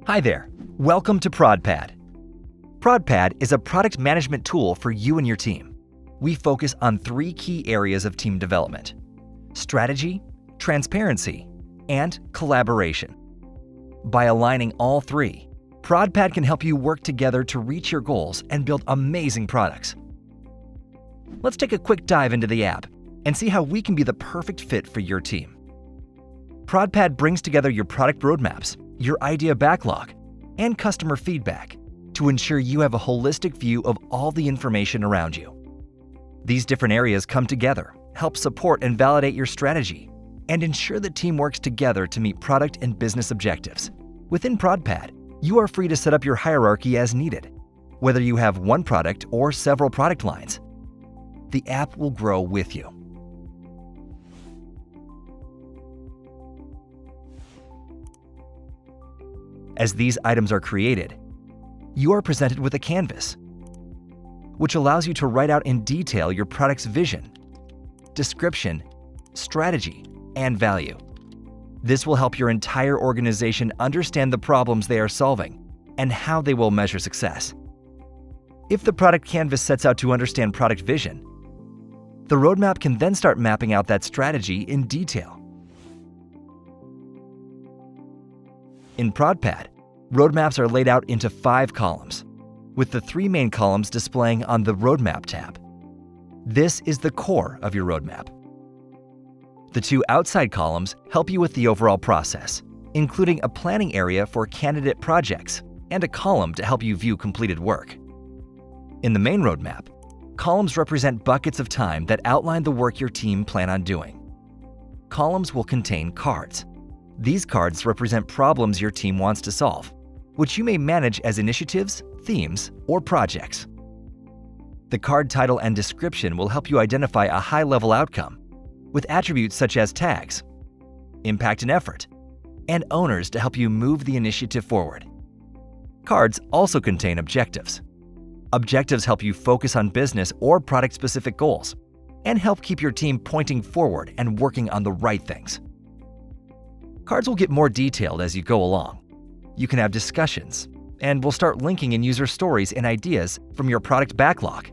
Hi there, welcome to ProdPad. ProdPad is a product management tool for you and your team. We focus on 3 key areas of team development: strategy, transparency, and collaboration. By aligning all 3, ProdPad can help you work together to reach your goals and build amazing products. Let's take a quick dive into the app and see how we can be the perfect fit for your team. ProdPad brings together your product roadmaps, your idea backlog, and customer feedback to ensure you have a holistic view of all the information around you. These different areas come together, help support and validate your strategy, and ensure the team works together to meet product and business objectives. Within ProdPad, you are free to set up your hierarchy as needed, whether you have one product or several product lines. The app will grow with you. As these items are created, you are presented with a canvas, which allows you to write out in detail your product's vision, description, strategy, and value. This will help your entire organization understand the problems they are solving and how they will measure success. If the product canvas sets out to understand product vision, the roadmap can then start mapping out that strategy in detail. In ProdPad, roadmaps are laid out into 5 columns, with the 3 main columns displaying on the Roadmap tab. This is the core of your roadmap. The 2 outside columns help you with the overall process, including a planning area for candidate projects and a column to help you view completed work. In the main roadmap, columns represent buckets of time that outline the work your team plan on doing. Columns will contain cards. These cards represent problems your team wants to solve, which you may manage as initiatives, themes, or projects. The card title and description will help you identify a high-level outcome, with attributes such as tags, impact and effort, and owners to help you move the initiative forward. Cards also contain objectives. Objectives help you focus on business or product-specific goals, and help keep your team pointing forward and working on the right things. Cards will get more detailed as you go along. You can have discussions, and we'll start linking in user stories and ideas from your product backlog.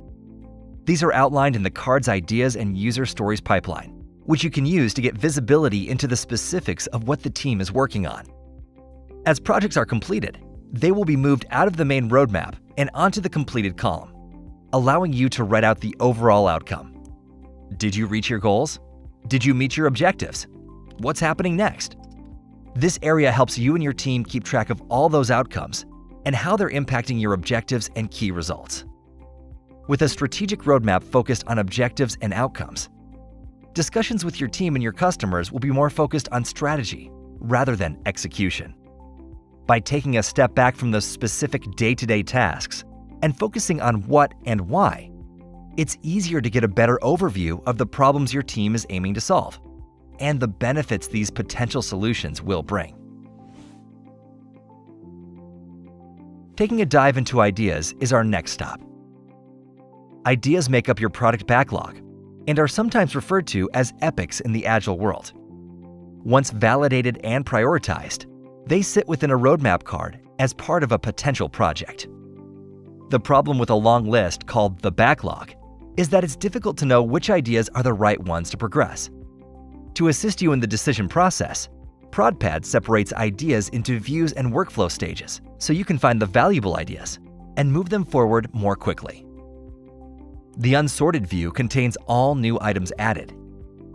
These are outlined in the Cards Ideas and User Stories pipeline, which you can use to get visibility into the specifics of what the team is working on. As projects are completed, they will be moved out of the main roadmap and onto the completed column, allowing you to write out the overall outcome. Did you reach your goals? Did you meet your objectives? What's happening next? This area helps you and your team keep track of all those outcomes and how they're impacting your objectives and key results. With a strategic roadmap focused on objectives and outcomes, discussions with your team and your customers will be more focused on strategy rather than execution. By taking a step back from the specific day-to-day tasks and focusing on what and why, it's easier to get a better overview of the problems your team is aiming to solve and the benefits these potential solutions will bring. Taking a dive into ideas is our next stop. Ideas make up your product backlog and are sometimes referred to as epics in the Agile world. Once validated and prioritized, they sit within a roadmap card as part of a potential project. The problem with a long list called the backlog is that it's difficult to know which ideas are the right ones to progress. To assist you in the decision process, ProdPad separates ideas into views and workflow stages so you can find the valuable ideas and move them forward more quickly. The unsorted view contains all new items added.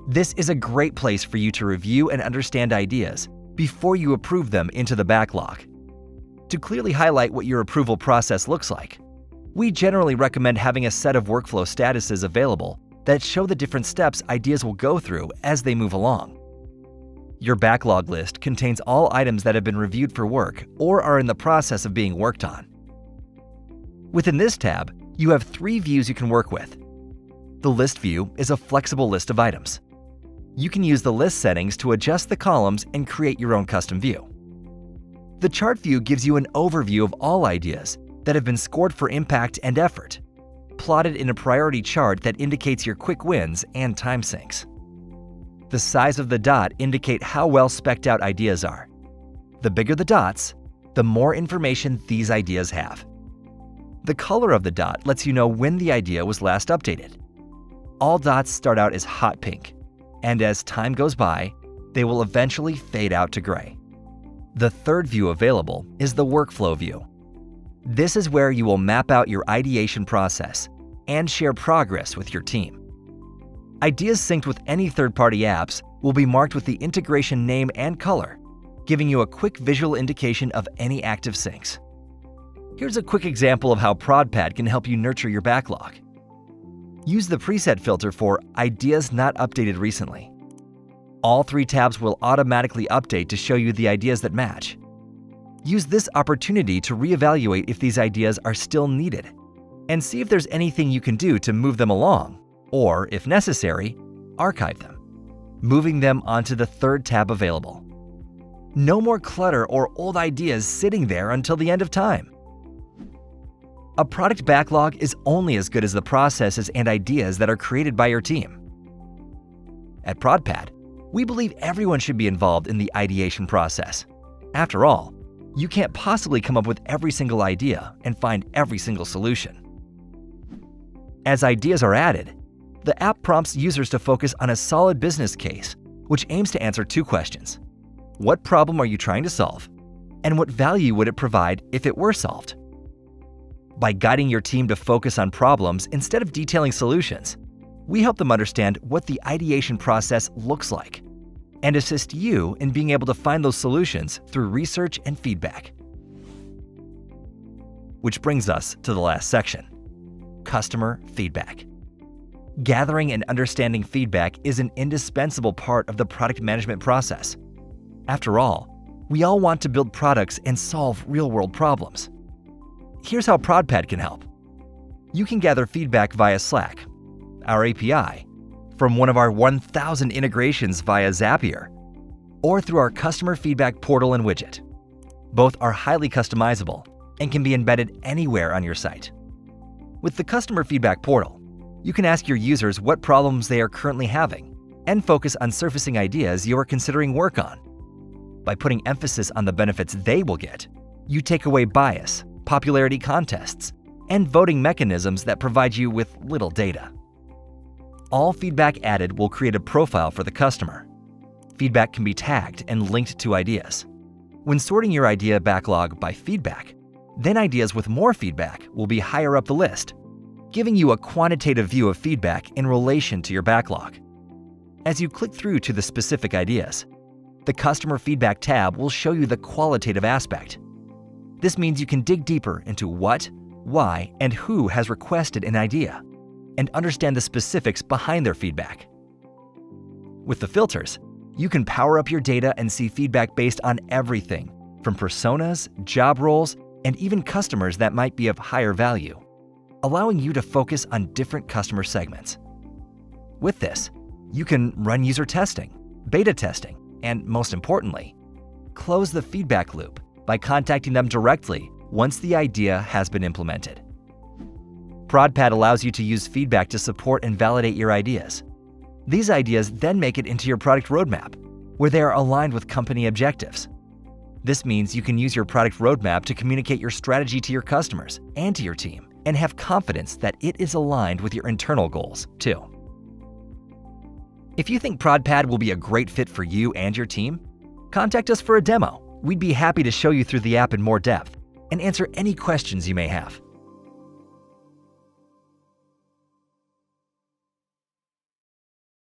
This is a great place for you to review and understand ideas before you approve them into the backlog. To clearly highlight what your approval process looks like, we generally recommend having a set of workflow statuses available that show the different steps ideas will go through as they move along. Your backlog list contains all items that have been reviewed for work or are in the process of being worked on. Within this tab, you have 3 views you can work with. The list view is a flexible list of items. You can use the list settings to adjust the columns and create your own custom view. The chart view gives you an overview of all ideas that have been scored for impact and effort, plotted in a priority chart that indicates your quick wins and time sinks. The size of the dot indicate how well spec'd out ideas are. The bigger the dots, the more information these ideas have. The color of the dot lets you know when the idea was last updated. All dots start out as hot pink, and as time goes by, they will eventually fade out to gray. The third view available is the workflow view. This is where you will map out your ideation process and share progress with your team. Ideas synced with any third-party apps will be marked with the integration name and color, giving you a quick visual indication of any active syncs. Here's a quick example of how ProdPad can help you nurture your backlog. Use the preset filter for Ideas Not Updated Recently. All 3 tabs will automatically update to show you the ideas that match. Use this opportunity to reevaluate if these ideas are still needed, and see if there's anything you can do to move them along, or, if necessary, archive them, moving them onto the 3rd tab available. No more clutter or old ideas sitting there until the end of time. A product backlog is only as good as the processes and ideas that are created by your team. At ProdPad, we believe everyone should be involved in the ideation process. After all, you can't possibly come up with every single idea and find every single solution. As ideas are added, the app prompts users to focus on a solid business case, which aims to answer 2 questions. What problem are you trying to solve? And what value would it provide if it were solved? By guiding your team to focus on problems instead of detailing solutions, we help them understand what the ideation process looks like and assist you in being able to find those solutions through research and feedback. Which brings us to the last section: customer feedback. Gathering and understanding feedback is an indispensable part of the product management process. After all, we all want to build products and solve real-world problems. Here's how ProdPad can help. You can gather feedback via Slack, our API, from one of our 1,000 integrations via Zapier, or through our customer feedback portal and widget. Both are highly customizable and can be embedded anywhere on your site. With the customer feedback portal, you can ask your users what problems they are currently having and focus on surfacing ideas you are considering work on. By putting emphasis on the benefits they will get, you take away bias, popularity contests, and voting mechanisms that provide you with little data. All feedback added will create a profile for the customer. Feedback can be tagged and linked to ideas. When sorting your idea backlog by feedback, then ideas with more feedback will be higher up the list, giving you a quantitative view of feedback in relation to your backlog. As you click through to the specific ideas, the Customer Feedback tab will show you the qualitative aspect. This means you can dig deeper into what, why, and who has requested an idea, and understand the specifics behind their feedback. With the filters, you can power up your data and see feedback based on everything from personas, job roles, and even customers that might be of higher value, allowing you to focus on different customer segments. With this, you can run user testing, beta testing, and most importantly, close the feedback loop by contacting them directly once the idea has been implemented. ProdPad allows you to use feedback to support and validate your ideas. These ideas then make it into your product roadmap, where they are aligned with company objectives. This means you can use your product roadmap to communicate your strategy to your customers and to your team, and have confidence that it is aligned with your internal goals, too. If you think ProdPad will be a great fit for you and your team, contact us for a demo. We'd be happy to show you through the app in more depth and answer any questions you may have.